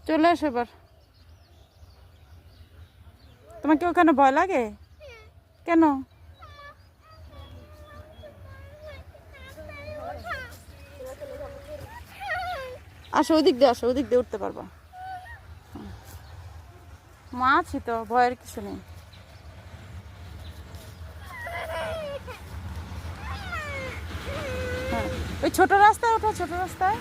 চলে আসো এবার। তোমাকে ওখানে ভয় লাগে কেন? আসো ওদিক দিয়ে, আসো ওদিক দিয়ে উঠতে পারবা। মা আছি তো, ভয়ের কিছু নেই। হ্যাঁ, ওই ছোট রাস্তায় ওঠো, ছোট রাস্তায়।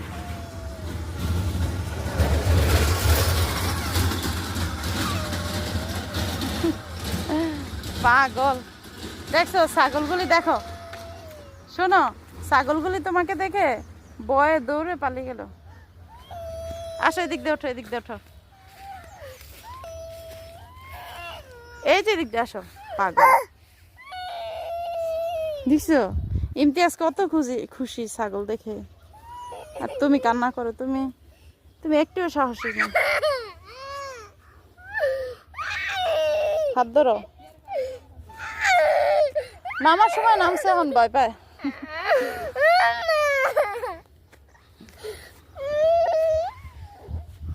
পাগল, দেখছো ছাগলগুলি? দেখো, শোনো, ছাগলগুলি তোমাকে দেখে ভয়ে দৌড়ে পালিয়ে গেল। আসো এদিক দিয়ে ওঠো, এদিক দিয়ে ওঠো, এই যে এদিক দিয়ে আসো। পাগল, দেখছো ইমতিয়াজ কত খুশি ছাগল দেখে, আর তুমি কান্না করো। তুমি তুমি একটুও সাহসী নেই। হাত ধরো। নামার সময় নামছে, এখন ভয় পায়।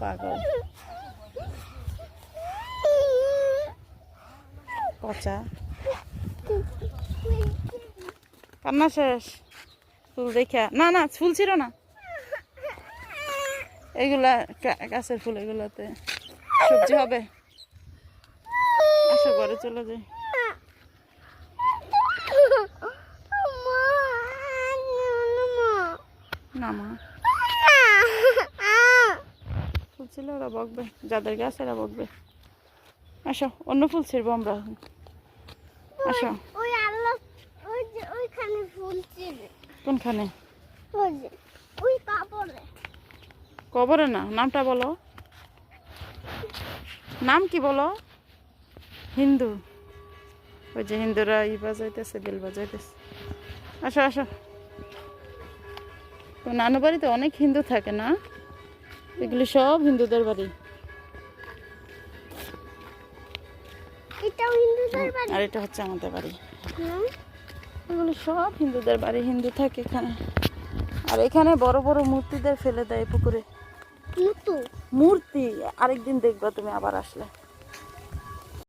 পাগল, পচা। কান্না শেষ? ফুল দেখা? না না, ফুল ছিল না এগুলা, গাছের ফুল, এগুলাতে সবজি হবে। আসো ঘরে চলে যাই। না মা, ফুল ছিল, ওরা বকবে, যাদের গাছ এরা বকবে। আসো, অন্য ফুল ছিড়বো আমরা। আসো। কোনখানে? কবরে না, নামটা বলো, নাম কি বলো? হিন্দু, ওই যে হিন্দুরা ই বাজাইতেছে, বেল বাজাইতেছে। আসো আসো। তো নানু বাড়িতে অনেক হিন্দু থাকে না? এগুলি সব হিন্দুদের বাড়ি। আর এটা হচ্ছে আমাদের বাড়ি। এগুলি সব হিন্দুদের বাড়ি, হিন্দু থাকে এখানে। আর এখানে বড় বড় মূর্তিদের ফেলে দেয় পুকুরে। মূর্তি আরেকদিন দেখবা তুমি আবার আসলে।